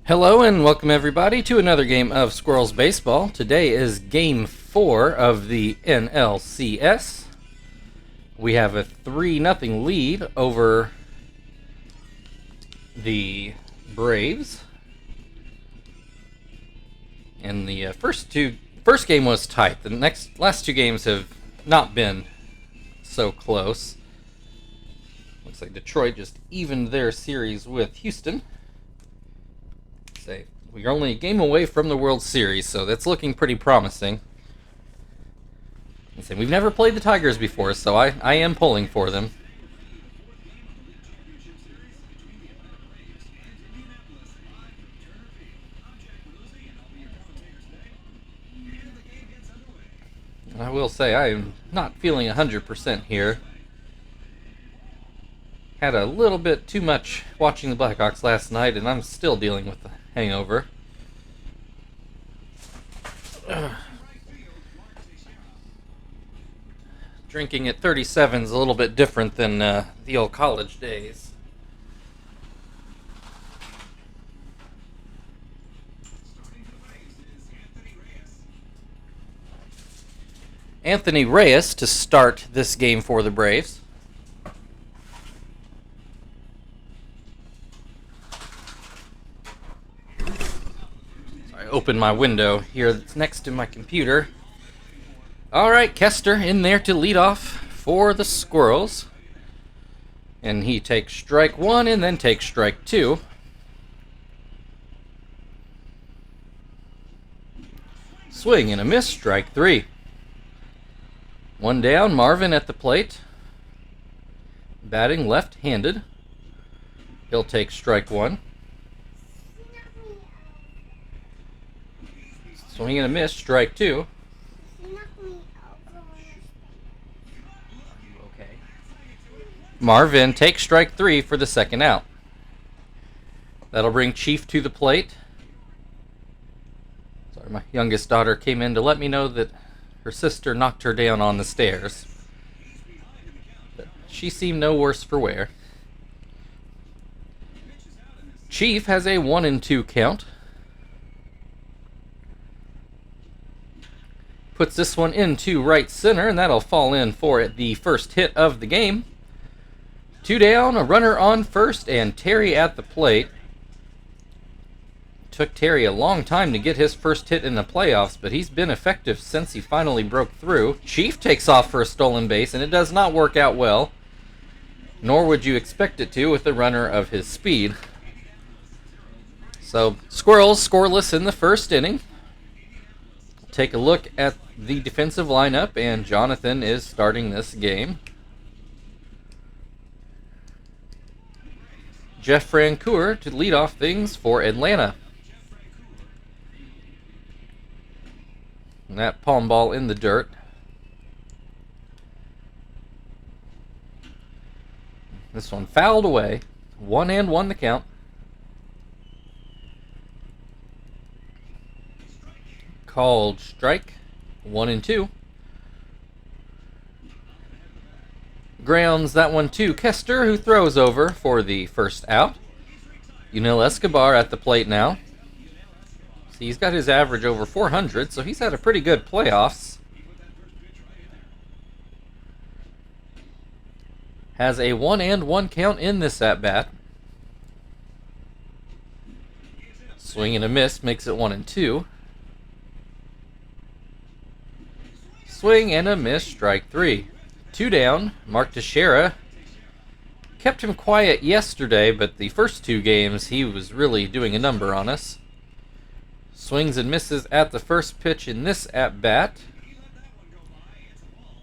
Hello and welcome everybody to another game of Squirrels Baseball. Today is Game 4 of the NLCS. We have a 3-0 lead over the Braves. And the first game was tight. The last two games have not been so close. Looks like Detroit just evened their series with Houston. We're only a game away from the World Series, so that's looking pretty promising. We've never played the Tigers before, so I am pulling for them. I will say I am not feeling 100% here. Had a little bit too much watching the Blackhawks last night, and I'm still dealing with the hangover. Drinking at 37 is a little bit different than the old college days. Anthony Reyes to start this game for the Braves. Open my window here that's next to my computer. Alright, Kester in there to lead off for the Squirrels. And he takes strike one and then takes strike two. Swing and a miss, strike three. One down, Marvin at the plate. Batting left-handed. He'll take strike one. Swing and a miss, strike two. Okay. Marvin takes strike three for the second out. That'll bring Chief to the plate. Sorry, my youngest daughter came in to let me know that her sister knocked her down on the stairs. But she seemed no worse for wear. Chief has a 1-2 count. Puts this one into right center, and that'll fall in for the first hit of the game. Two down, a runner on first, and Terry at the plate. Took Terry a long time to get his first hit in the playoffs, but he's been effective since he finally broke through. Chief takes off for a stolen base, and it does not work out well. Nor would you expect it to with a runner of his speed. So, Squirrels scoreless in the first inning. Take a look at the defensive lineup, and Jonathan is starting this game. Jeff Francoeur to lead off things for Atlanta. And that palm ball in the dirt. This one fouled away. 1-1 the count. Called strike, 1-2. Grounds that one to Kester, who throws over for the first out. Yunel Escobar at the plate now. See, he's got his average over 400, so he's had a pretty good playoffs. Has a 1-1 count in this at-bat. Swing and a miss makes it 1-2. Swing and a miss, strike three. Two down, Mark Teixeira. Kept him quiet yesterday, but the first two games he was really doing a number on us. Swings and misses at the first pitch in this at-bat.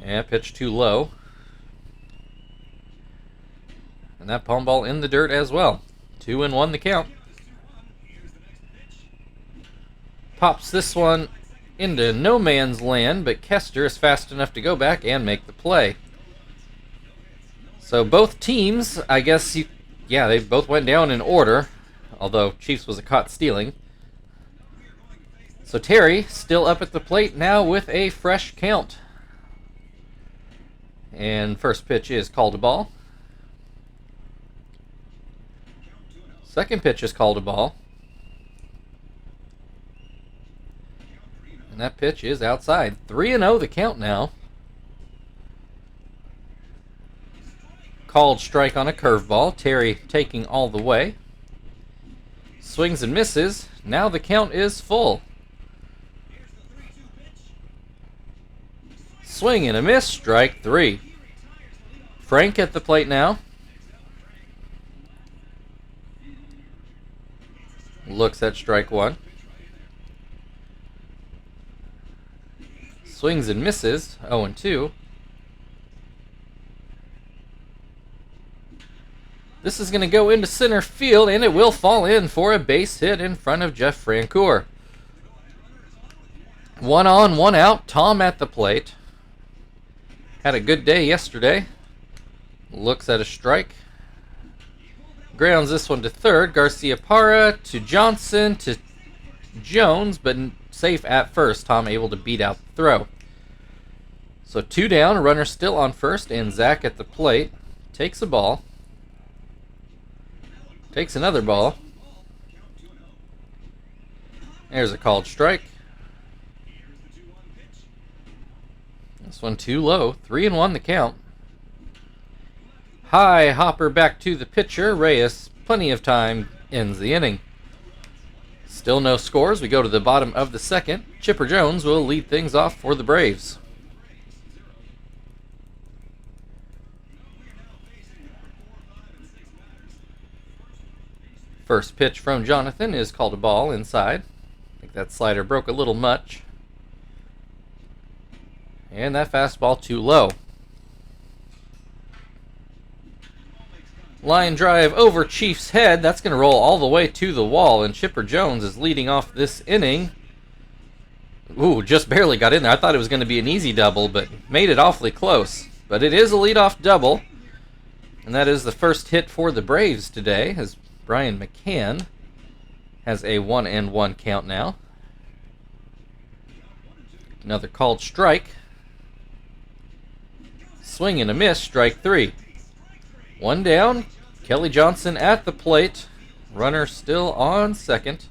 And pitch too low. And that palm ball in the dirt as well. 2-1 the count. Pops this one into no man's land, but Kester is fast enough to go back and make the play. So both teams, I guess, they both went down in order, although Chiefs was caught stealing. So Terry still up at the plate now with a fresh count. And first pitch is called a ball. Second pitch is called a ball. And that pitch is outside. 3-0 the count now. Called strike on a curveball. Terry taking all the way. Swings and misses. Now the count is full. Swing and a miss. Strike 3. Frank at the plate now. Looks at strike 1. Swings and misses. 0-2. This is going to go into center field, and it will fall in for a base hit in front of Jeff Francoeur. 1 on, 1 out. Tom at the plate. Had a good day yesterday. Looks at a strike. Grounds this one to third. Garcia-Parra to Johnson to Jones, but safe at first. Tom able to beat out the throw. So 2 down, a runner still on first, and Zach at the plate. Takes a ball. Takes another ball. There's a called strike. This one too low. 3-1 the count. High hopper back to the pitcher. Reyes, plenty of time, ends the inning. Still no scores. We go to the bottom of the second. Chipper Jones will lead things off for the Braves. First pitch from Jonathan is called a ball inside. I think that slider broke a little much. And that fastball too low. Line drive over Chief's head. That's going to roll all the way to the wall, and Chipper Jones is leading off this inning. Ooh, just barely got in there. I thought it was going to be an easy double, but made it awfully close. But it is a leadoff double, and that is the first hit for the Braves today, as Brian McCann has a 1-1 count now. Another called strike. Swing and a miss, strike 3. 1 down. Kelly Johnson at the plate. Runner still on second.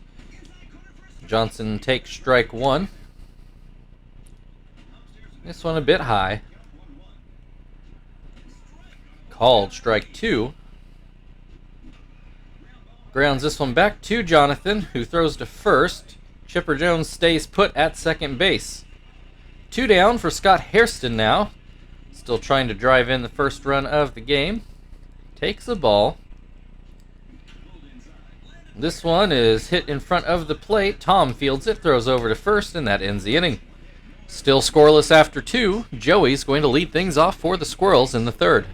Johnson takes strike 1. This one a bit high. Called strike 2. Grounds this one back to Jonathan, who throws to first. Chipper Jones stays put at second base. 2 down for Scott Hairston now. Still trying to drive in the first run of the game. Takes the ball. This one is hit in front of the plate. Tom fields it, throws over to first, and that ends the inning. Still scoreless after 2. Joey's going to lead things off for the Squirrels in the third.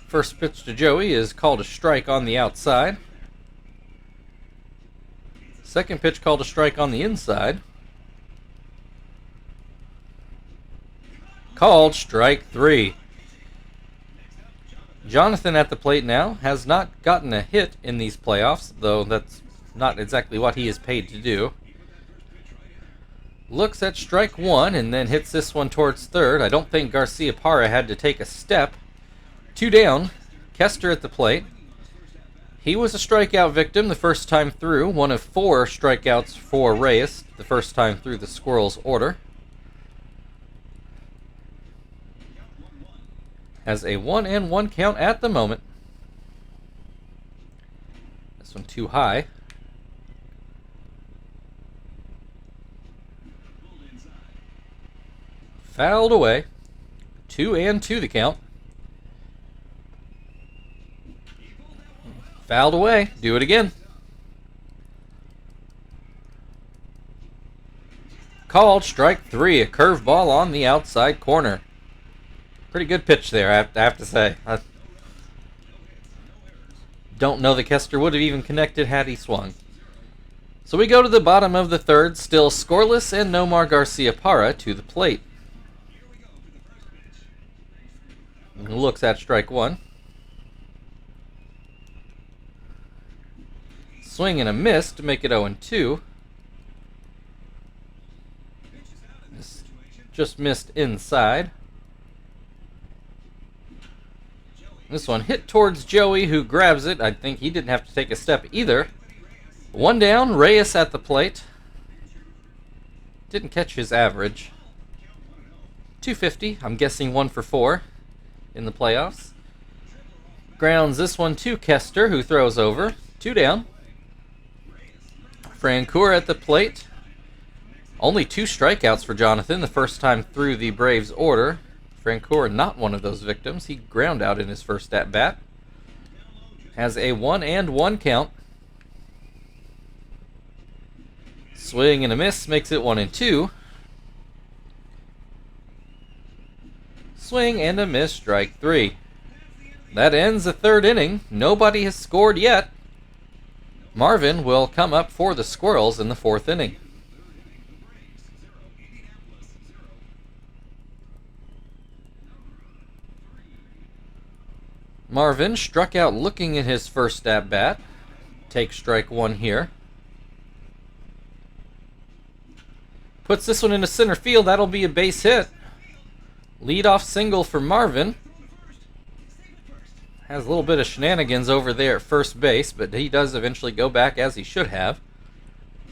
First pitch to Joey is called a strike on the outside. Second pitch called a strike on the inside. Called strike 3. Jonathan at the plate now has not gotten a hit in these playoffs, though that's not exactly what he is paid to do. Looks at strike 1 and then hits this one towards third. I don't think Garcia-Parra had to take a step. 2 down. Kester at the plate. He was a strikeout victim the first time through. One of 4 strikeouts for Reyes the first time through the Squirrels' order. Has a 1-1 count at the moment. This one too high. Fouled away. 2-2 the count. Fouled away. Do it again. Called strike 3. A curveball on the outside corner. Pretty good pitch there, I have to say. I don't know that Kester would have even connected had he swung. So we go to the bottom of the third. Still scoreless and Nomar Garcia-Parra to the plate. Looks at strike 1. Swing and a miss to make it 0-2. Just missed inside. This one hit towards Joey, who grabs it. I think he didn't have to take a step either. One down, Reyes at the plate. Didn't catch his average. 250, I'm guessing 1 for 4 in the playoffs. Grounds this one to Kester, who throws over. 2 down. Francoeur at the plate. Only 2 strikeouts for Jonathan the first time through the Braves order. Francoeur not one of those victims. He ground out in his first at-bat. Has a 1-1 count. Swing and a miss makes it 1-2. Swing and a miss, strike 3. That ends the 3rd inning. Nobody has scored yet. Marvin will come up for the Squirrels in the 4th inning. Marvin struck out looking at his first at-bat. Takes strike 1 here. Puts this one into center field. That'll be a base hit. Leadoff single for Marvin. Has a little bit of shenanigans over there at first base, but he does eventually go back as he should have.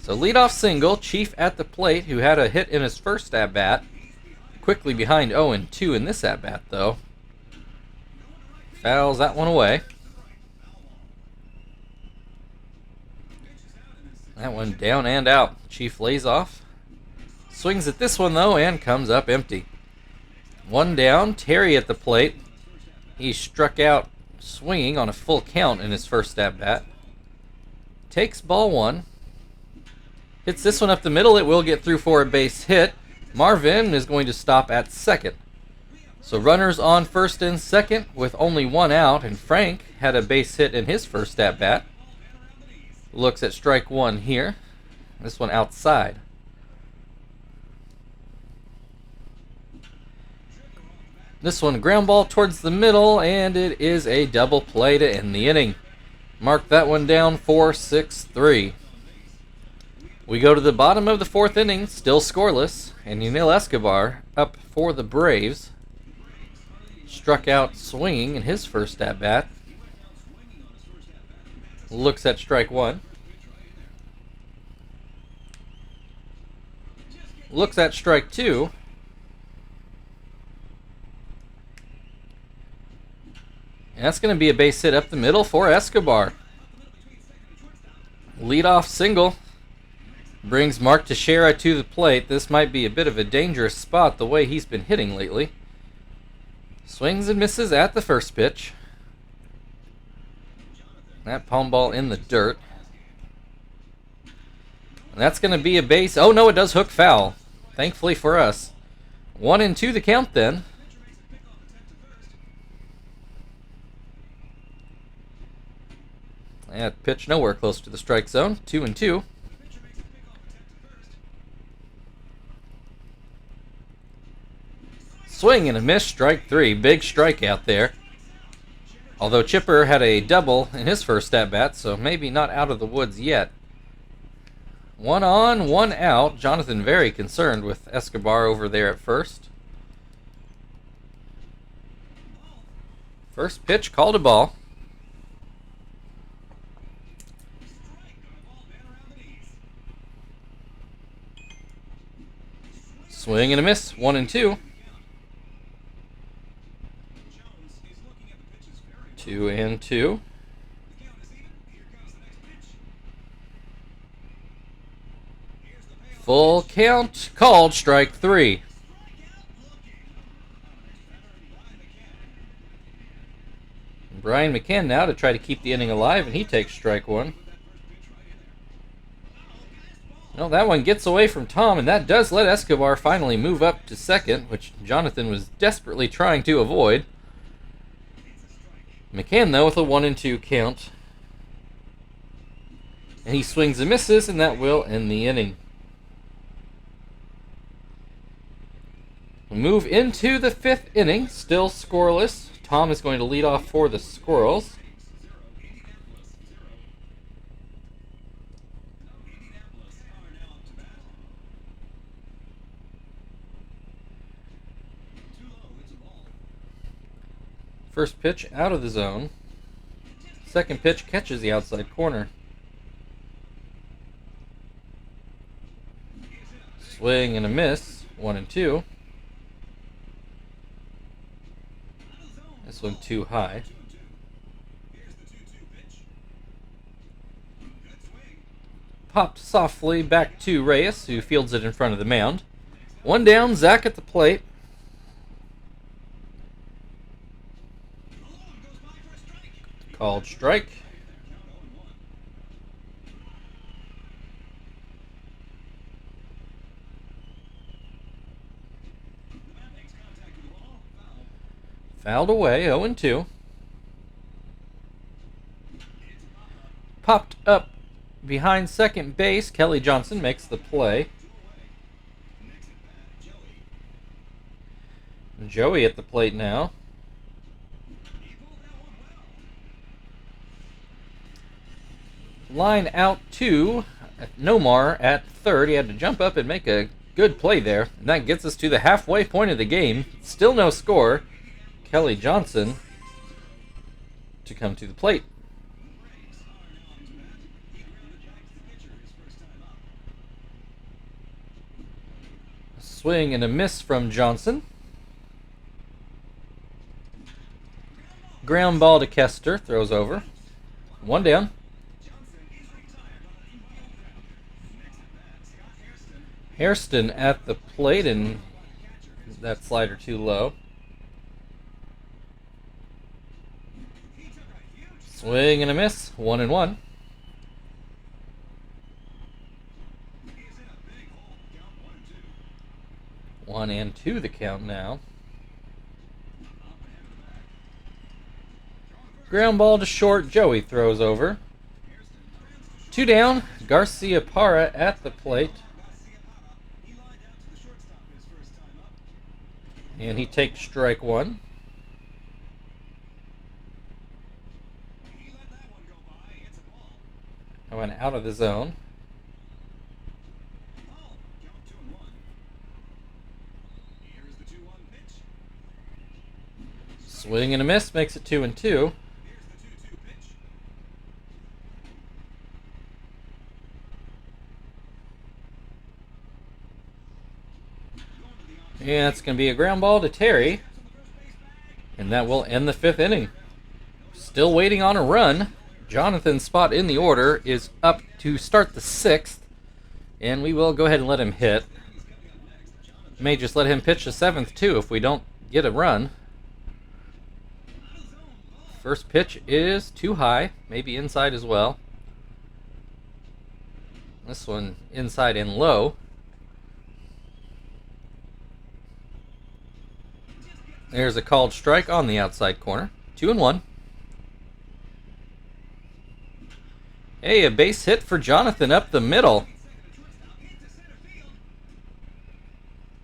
So leadoff single, Chief at the plate, who had a hit in his first at-bat. Quickly behind 0-2 in this at-bat, though. Fouls that one away. That one down and out. Chief lays off. Swings at this one, though, and comes up empty. 1 down, Terry at the plate. He struck out swinging on a full count in his first at-bat. Takes ball 1. Hits this one up the middle. It will get through for a base hit. Marvin is going to stop at second. So runners on first and second with only 1 out, and Frank had a base hit in his first at-bat. Looks at strike 1 here. This one outside. This one ground ball towards the middle, and it is a double play to end the inning. Mark that one down for 6-3. We go to the bottom of the 4th inning, still scoreless, and Yunil Escobar up for the Braves. Struck out swinging in his first at-bat. Looks at strike 1. Looks at strike 2. And that's going to be a base hit up the middle for Escobar. Leadoff single brings Mark Teixeira to the plate. This might be a bit of a dangerous spot the way he's been hitting lately. Swings and misses at the first pitch. That palm ball in the dirt. And that's going to be a base. Oh no, it does hook foul. Thankfully for us. 1-2 the count then. That pitch nowhere close to the strike zone. 2-2. Swing and a miss, strike 3. Big strikeout there. Although Chipper had a double in his first at-bat, so maybe not out of the woods yet. 1 on, 1 out. Jonathan very concerned with Escobar over there at first. First pitch called a ball. Swing and a miss, 1-2. 2-2. Full count, called strike 3. Brian McCann now to try to keep the inning alive, and he takes strike 1. Well, that one gets away from Tom, and that does let Escobar finally move up to second, which Jonathan was desperately trying to avoid. McCann, though, with a 1-2 count. And he swings and misses, and that will end the inning. We move into the 5th inning, still scoreless. Tom is going to lead off for the Squirrels. First pitch out of the zone. Second pitch catches the outside corner. Swing and a miss. 1-2. This one too high. Popped softly back to Reyes, who fields it in front of the mound. One down, Zach at the plate. Called strike. Fouled away, 0-2. Popped up behind second base. Kelly Johnson makes the play. Joey at the plate now. Line out to Nomar at third. He had to jump up and make a good play there. And that gets us to the halfway point of the game. Still no score. Kelly Johnson to come to the plate. A swing and a miss from Johnson. Ground ball to Kester. Throws over. One down. Hairston at the plate, and that slider too low. Swing and a miss, 1-1. One and two the count now. Ground ball to short, Joey throws over. Two down, Garcia Parra at the plate. And he takes strike one. I went out of the zone. Swing and a miss makes it 2-2. Yeah, it's going to be a ground ball to Terry. And that will end the fifth inning. Still waiting on a run. Jonathan's spot in the order is up to start the sixth. And we will go ahead and let him hit. May just let him pitch the seventh too if we don't get a run. First pitch is too high. Maybe inside as well. This one inside and low. There's a called strike on the outside corner. 2-1. Hey, a base hit for Jonathan up the middle.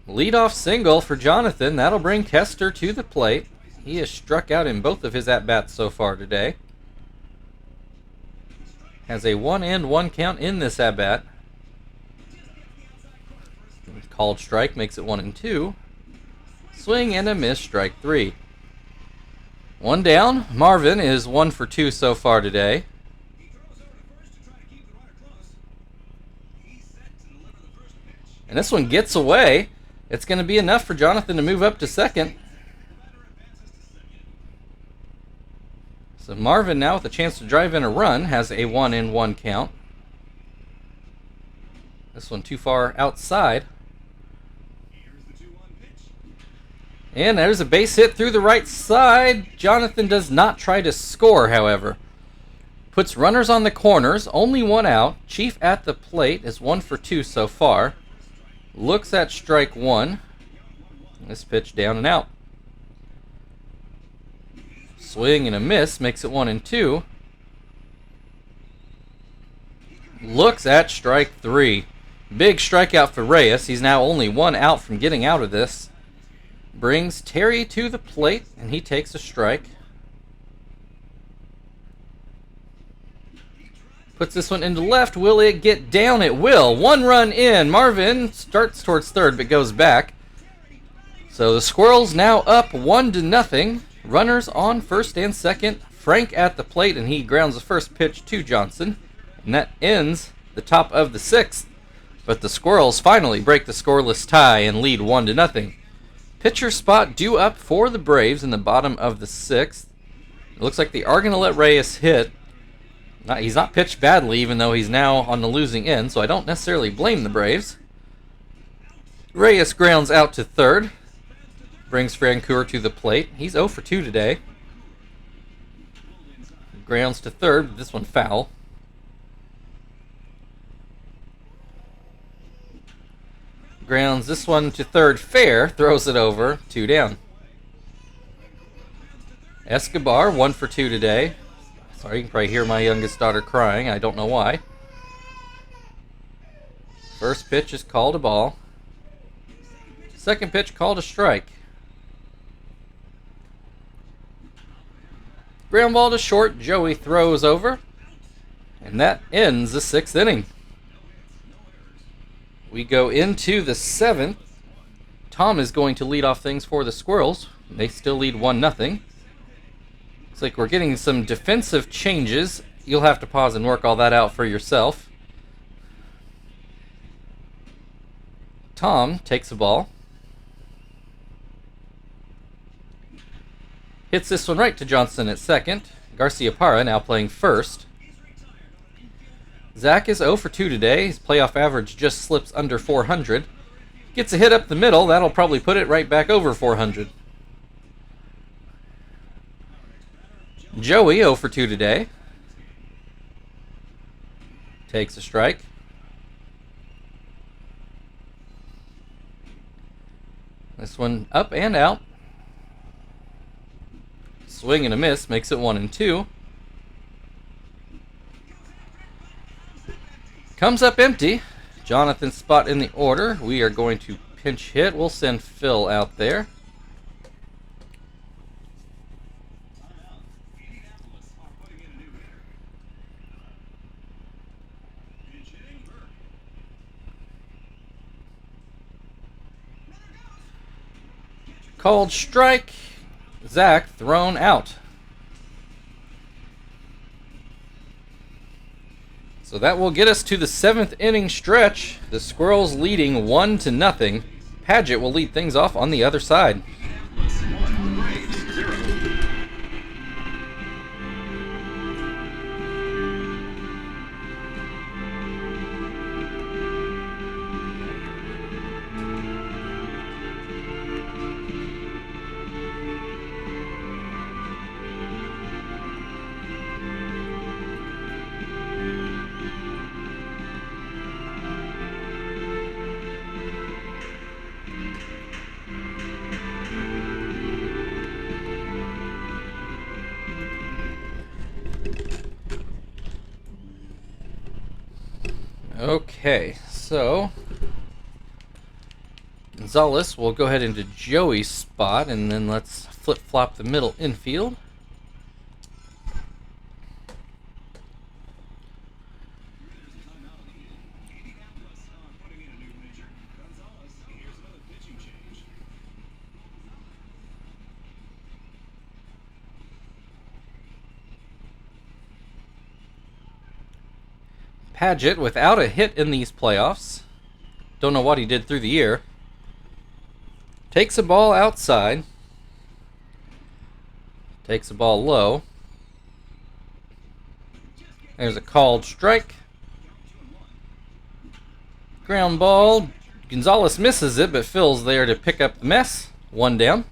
Leadoff single for Jonathan. That'll bring Kester to the plate. He has struck out in both of his at-bats so far today. Has a 1-1 count in this at-bat. Called strike makes it 1-2. Swing and a miss, strike three. One down. Marvin is 1 for 2 so far today. And this one gets away. It's going to be enough for Jonathan to move up to second. So Marvin now with a chance to drive in a run has a 1-1 count. This one too far outside. And there's a base hit through the right side. Jonathan does not try to score, however. Puts runners on the corners, only one out. Chief at the plate is 1 for 2 so far. Looks at strike one. This pitch down and out. Swing and a miss makes it 1-2. Looks at strike three. Big strikeout for Reyes. He's now only one out from getting out of this. Brings Terry to the plate, and he takes a strike. Puts this one into left. Will it get down? It will. One run in. Marvin starts towards third, but goes back. So the Squirrels now up 1-0. Runners on first and second. Frank at the plate, and he grounds the first pitch to Johnson. And that ends the top of the 6th. But the Squirrels finally break the scoreless tie and lead 1-0. Pitcher spot due up for the Braves in the bottom of the 6th. It looks like they are going to let Reyes hit. He's not pitched badly, even though he's now on the losing end, so I don't necessarily blame the Braves. Reyes grounds out to third. Brings Francoeur to the plate. He's 0 for 2 today. Grounds to third, but this one foul. Grounds this one to third fair. Throws it over. 2 down. Escobar, 1 for 2 today. Sorry, you can probably hear my youngest daughter crying. I don't know why. First pitch is called a ball. Second pitch called a strike. Ground ball to short. Joey throws over. And that ends the 6th inning. We go into the 7th. Tom is going to lead off things for the Squirrels. They still lead 1-0. Looks like we're getting some defensive changes. You'll have to pause and work all that out for yourself. Tom takes the ball. Hits this one right to Johnson at second. Garcia Parra now playing first. Zach is 0 for 2 today. His playoff average just slips under 400. Gets a hit up the middle. That'll probably put it right back over 400. Joey 0 for 2 today. Takes a strike. This one up and out. Swing and a miss makes it 1-2. Comes up empty. Jonathan's spot in the order. We are going to pinch hit. We'll send Phil out there. Called strike. Zach thrown out. So that will get us to the 7th inning stretch. The Squirrels leading 1-0. Padgett will lead things off on the other side. Okay, so Gonzalez will go ahead into Joey's spot, and then let's flip-flop the middle infield. Padgett without a hit in these playoffs. Don't know what he did through the year. Takes a ball outside. Takes a ball low. There's a called strike. Ground ball. Gonzalez misses it, but Phil's there to pick up the mess. 1 down.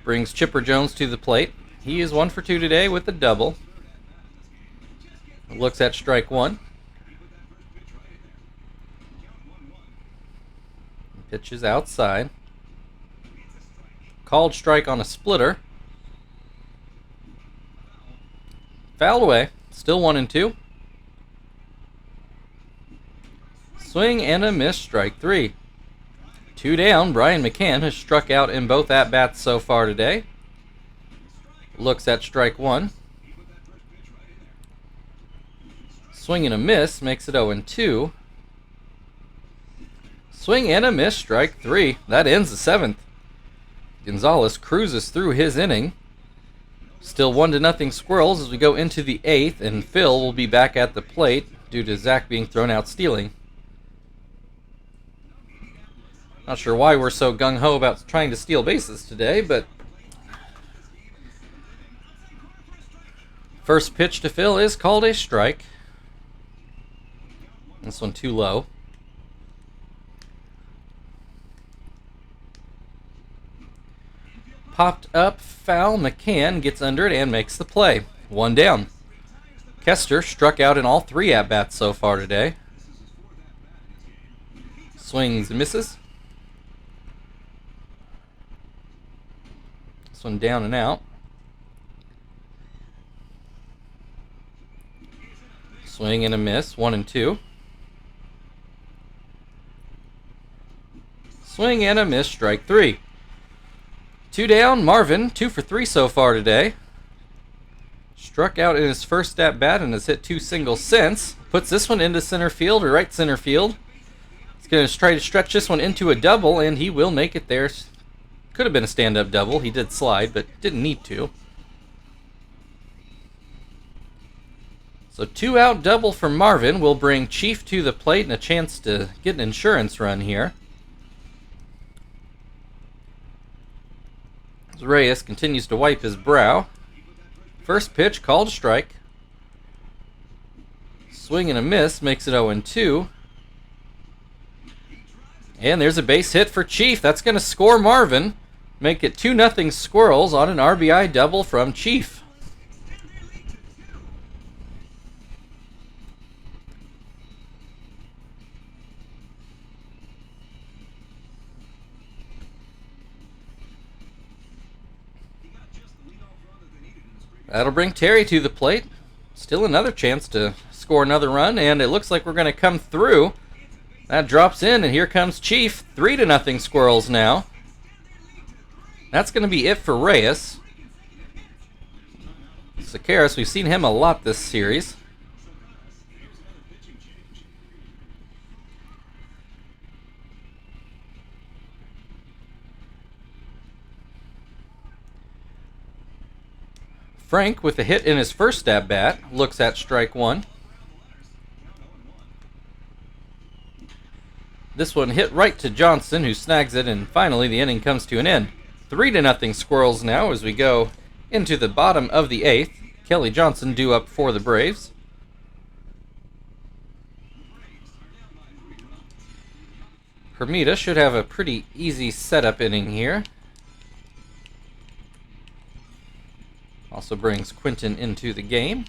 Brings Chipper Jones to the plate. He is 1 for 2 today with a double. Looks at strike 1. Pitches outside. Called strike on a splitter. Foul away. Still 1-2. Swing and a miss. Strike 3. 2 down. Brian McCann has struck out in both at-bats so far today. Looks at strike 1. Swing and a miss. Makes it 0-2. Swing and a miss, strike 3. That ends the 7th. Gonzalez cruises through his inning. Still 1-0 Squirrels as we go into the 8th, and Phil will be back at the plate due to Zach being thrown out stealing. Not sure why we're so gung-ho about trying to steal bases today, but first pitch to Phil is called a strike. This one too low. Popped up, foul. McCann gets under it and makes the play. 1 down. Kester struck out in all 3 at-bats so far today. Swings and misses. This one down and out. Swing and a miss. 1-2. Swing and a miss. Strike 3. 2 down. Marvin, 2 for 3 so far today. Struck out in his first at-bat and has hit 2 singles since. Puts this one into center field or right center field. He's going to try to stretch this one into a double, and he will make it there. Could have been a stand-up double. He did slide, but didn't need to. So 2-out double for Marvin will bring Chief to the plate and a chance to get an insurance run here. As Reyes continues to wipe his brow. First pitch called a strike. Swing and a miss makes it 0-2. And there's a base hit for Chief. That's going to score Marvin. Make it 2-0 Squirrels on an RBI double from Chief. That'll bring Terry to the plate. Still another chance to score another run, and it looks like we're going to come through. That drops in, and here comes Chief. 3-0 Squirrels now. That's going to be it for Reyes. Sakaris, we've seen him a lot this series. Frank, with a hit in his first at-bat, looks at strike 1. This one hit right to Johnson, who snags it, and finally the inning comes to an end. 3-0 Squirrels now as we go into the bottom of the 8th. Kelly Johnson due up for the Braves. Hermida should have a pretty easy setup inning here. Also brings Quinton into the game.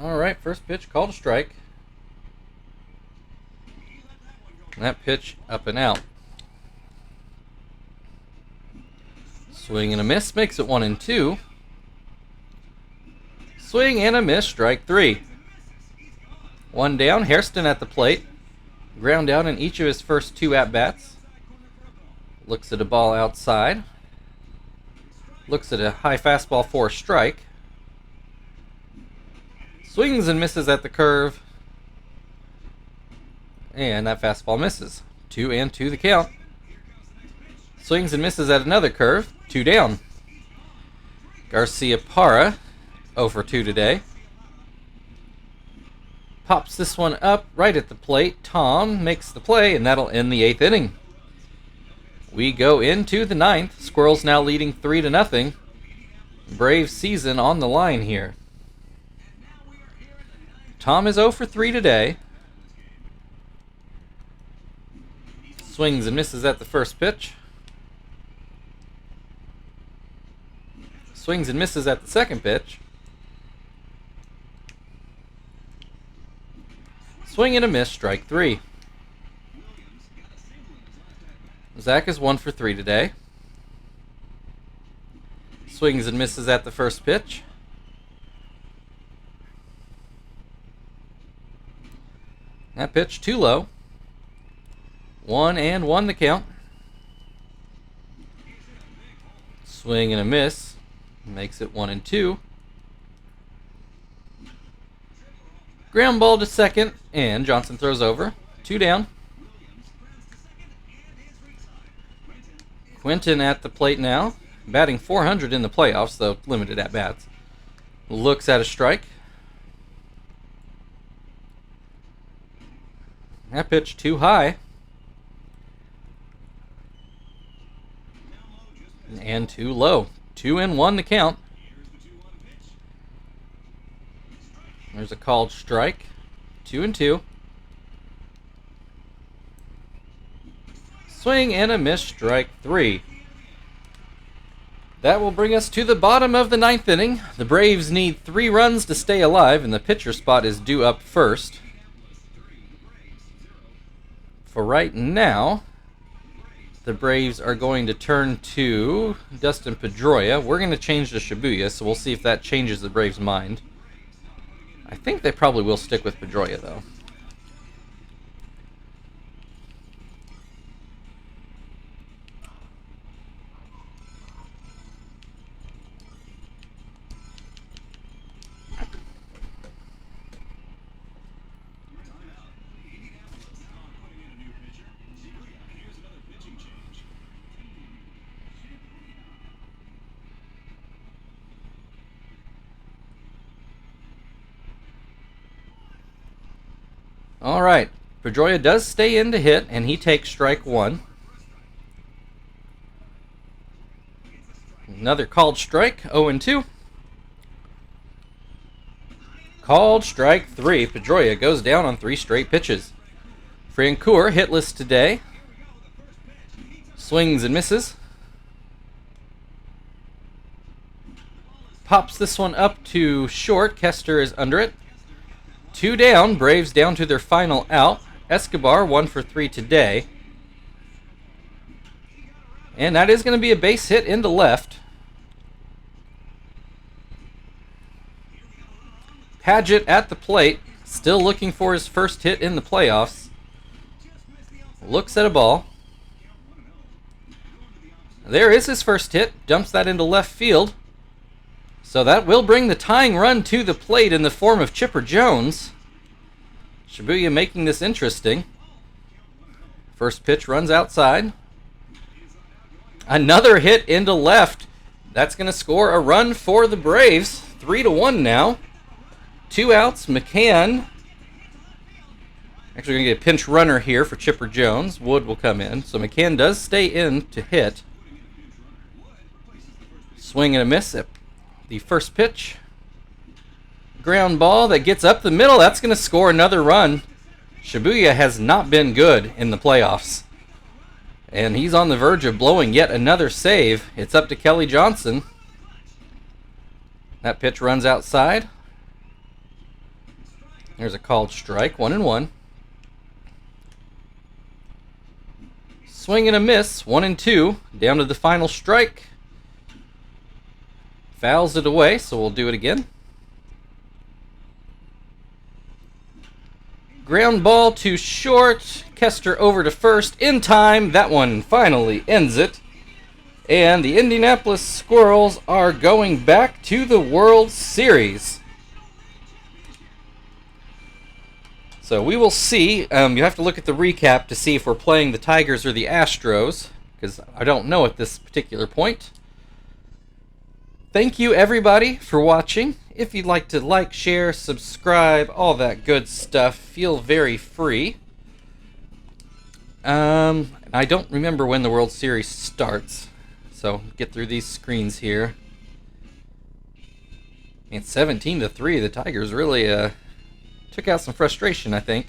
All right, first pitch called a strike. That pitch up and out. Swing and a miss makes it 1-2. Swing and a miss, strike 3. 1 down, Hairston at the plate. Ground out in each of his first 2 at-bats. Looks at a ball outside. Looks at a high fastball for a strike. Swings and misses at the curve. And that fastball misses. 2-2 the count. Swings and misses at another curve. 2 down. Garcia Parra, 0 for 2 today. Pops this one up right at the plate. Tom makes the play, and that'll end the 8th inning. We go into the 9th. Squirrels now leading 3-0. Braves season on the line here. Tom is 0 for 3 today. Swings and misses at the first pitch. Swings and misses at the second pitch. Swing and a miss, strike 3. Zach is 1 for 3 today. Swings and misses at the first pitch. That pitch too low. 1-1 the count. Swing and a miss. Makes it 1-2. Ground ball to second, and Johnson throws over. 2 down. Quinton at the plate now. Batting .400 in the playoffs, though limited at bats. Looks at a strike. That pitch too high. And too low. 2-1 the count. There's a called strike. 2-2. Swing and a miss, strike 3. That will bring us to the bottom of the 9th inning. The Braves need 3 runs to stay alive, and the pitcher spot is due up first. For right now, the Braves are going to turn to Dustin Pedroia. We're going to change to Shibuya, so we'll see if that changes the Braves' mind. I think they probably will stick with Pedroia, though. All right, Pedroia does stay in to hit, and he takes strike 1. Another called strike, 0-2. Called strike 3. Pedroia goes down on 3 straight pitches. Francoeur hitless today. Swings and misses. Pops this one up to short. Kester is under it. 2 down. Braves down to their final out. Escobar 1 for 3 today. And that is going to be a base hit into left. Padgett at the plate, still looking for his first hit in the playoffs. Looks at a ball. There is his first hit. Dumps that into left field. So that will bring the tying run to the plate in the form of Chipper Jones. Shibuya making this interesting. First pitch runs outside. Another hit into left. That's going to score a run for the Braves. 3-1 now. 2 outs. McCann. Actually going to get a pinch runner here for Chipper Jones. Wood will come in. So McCann does stay in to hit. Swing and a miss at the first pitch. Ground ball that gets up the middle. That's going to score another run. Shibuya has not been good in the playoffs. And he's on the verge of blowing yet another save. It's up to Kelly Johnson. That pitch runs outside. There's a called strike. 1-1. Swing and a miss. 1-2. Down to the final strike. Fouls it away, so we'll do it again. Ground ball to short. Kester over to first in time. That one finally ends it. And the Indianapolis Squirrels are going back to the World Series. So we will see. You have to look at the recap to see if we're playing the Tigers or the Astros, because I don't know at this particular point. Thank you, everybody, for watching. If you'd like to like, share, subscribe, all that good stuff, feel very free. I don't remember when the World Series starts, so get through these screens here. And 17-3, the Tigers really took out some frustration, I think.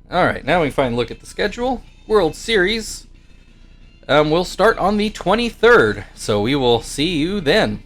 Alright, now we can finally look at the schedule. World Series will start on the 23rd, so we will see you then.